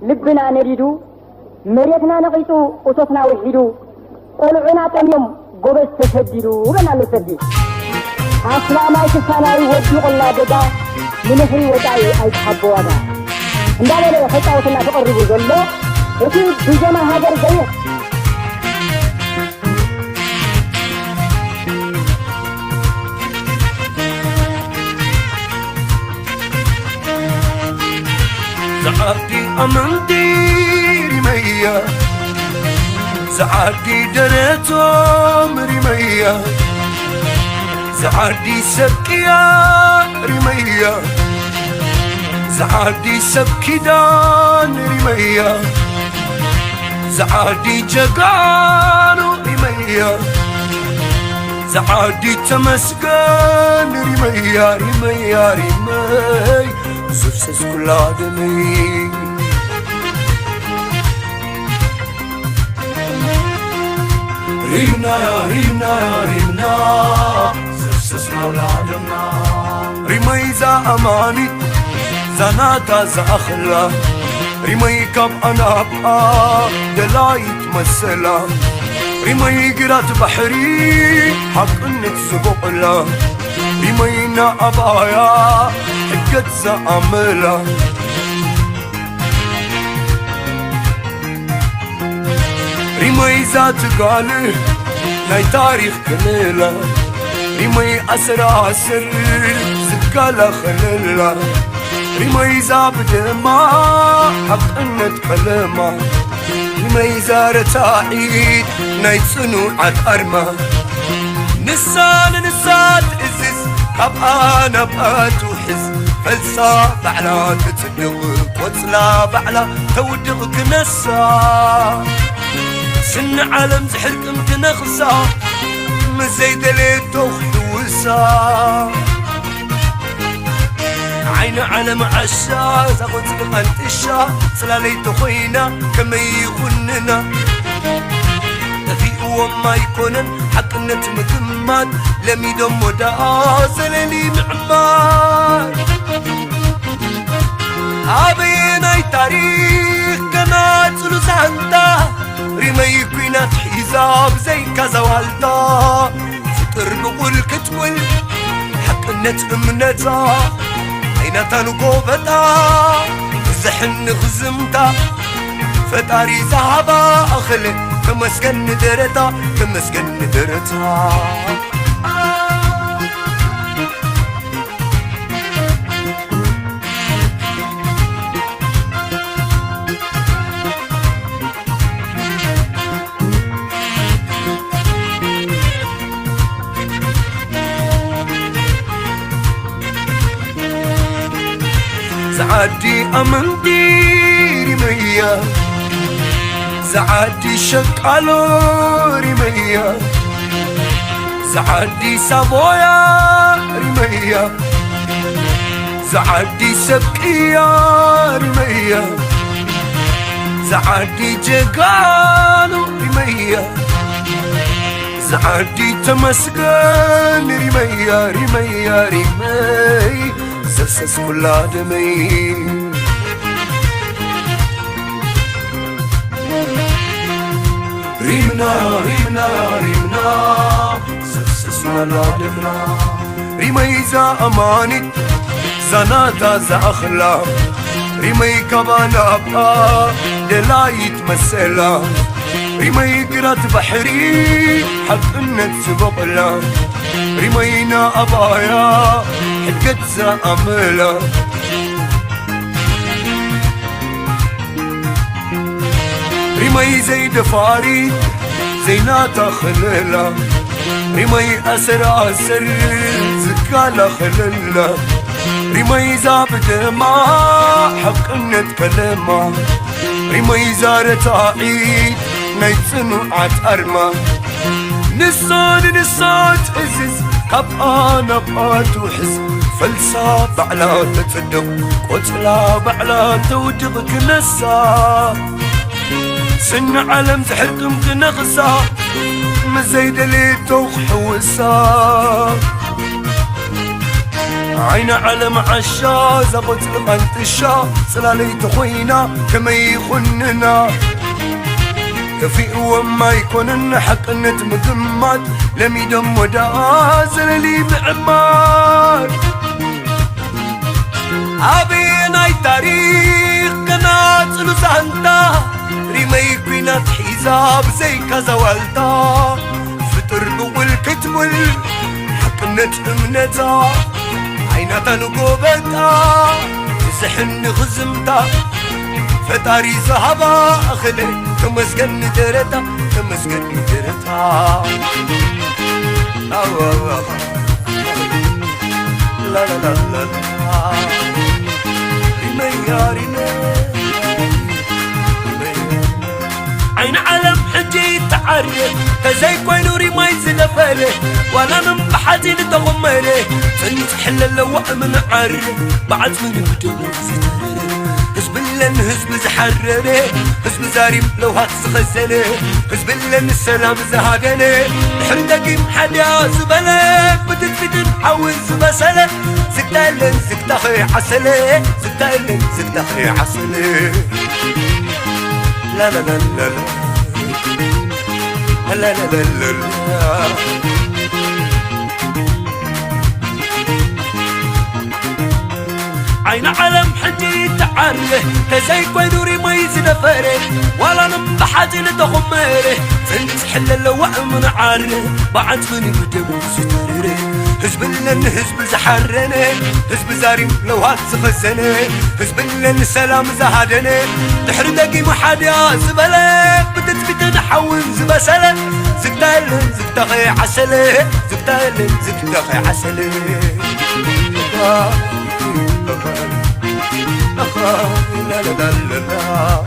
لبنا نريدو مريتنا نقيتو وصفنا وحيدو قلعنا تميم قبس تسددو وبنا نسدد أصلا ما يتساناي ودي قلنا بدا منحري وداي أي تحبوانا عندما لا يخطأ وصلنا تقربوا جلو وفي بجمع هاجر جيه زعدي أمنتي رمية زعدي دريتهم رمية زعدي سبكيا رمية زعدي سبكيدان رمية زعدي جقانو رمية زعدي تمسكن رمية رمية رمي زفسس كل آدمي ريمنا يا ريمنا يا ريمنا زفسس مولى آدمنا رمي زا أماني زناتا زا أخلا رمي كب أنا أبقى دلايت مسلا رمي قرات بحري حق نتسبق له رمينا أبايا حقت زعملا رمي ذات قاله لاي تاريخ كليلة رمي أسرع سر زكالة خليلة رمي زاب دما حق انت كلمة رمي زارة عيد نايت صنوعات أرمى نسان إزز أبقى نبقى توحز فلسا بعلا تتدغ وطلا بعلا تودغ كنسا سن عالم زحرك امتنخسا مزيد ليت توخلوسا عين عالم عشا زغوت بقنتشا سلالي تخوينا كما يخننا وما يكونن حقنت مكمان لم يدم ودا زللي معمار أبينا تاريخ كنا تلوس عندا رمي كوينات حزاب زي كذا والدا فطر نقول كتول حقنت امنتا عينتا نقوبتا زحن خزمتا فتاري زهبا أخلي تمسكن درتا تمسكن درتا زعدي أمنتي رمية زعدي شقالو رمية زعدي سابويا رمية زعدي سبكيا رمية زعدي جقانو رمية زعدي تمسكن رمية رمية رمي زفسس كل آدمي ريمنا ريمنا ريمنا زفسس ولا دمنا ريمي زا أماني زناتا زا أخلا ريمي كبانا أبقى دلايت مسلا ريمي قرات بحري حق انت سبقلا ريمينا أبايا حقت زا أملا رمي زي دفاري زيناتا خللا رمي أسرع سر زكالة خللا رمي زاب دما حق نتكلمه رمي زارة عيد نيتسنو عت أرما نسان عزز أبقى نبقى توحز فلسا بعلا تتدق قتلا بعلا تودغ كنسا سن علم تحركم كنغسا مزيد اللي توخ حوسا عين علم عشا زبط القنتشا صلالي تخوينا كما يخننا كفي وما يكون حق نتمقمات لم يدم ودازل لي معمار أبينا تاريخ كنات لسانتا ريميك بينا حساب زي كذا والتا فطر بول كتمل حق نتمنتا عيناتا نقوبتا تسحن خزمتا فتاري زهبا أخلي تمسكن درتا تمسكن درتا لا لا لا لا لا عين علم حجي تعرف تزي كوينوري ما يزلفره ولا من بحاجي لتغمره فنتحل اللوء من عرف بعد من بدون حزب اللن حزب زحرره حزب زاريم لو هاتسخزنه حزب اللن السلام زهاقنه حمدك محدا زبلك بتتفتن حول زبسله زكتالن زكتاخي عسله زكتالن زكتاخي عسله لا لا لا لا لا لا لا لا لا عين علم حجي تعره تزي كوينوري ما يزنفره ولا نبحاجي لتخمره فنتحل اللوء من عاره بعد من بدم سترره حزب اللن حزب زحرنه حزب زاريم لو هاتسخزنه حزب اللن سلام زهادنه تحردقي محاديا زبلك بتتفتن حول زبسله زكتالن زكتاخي عسله زكتالن زكتاخي عسله لا لا لا لا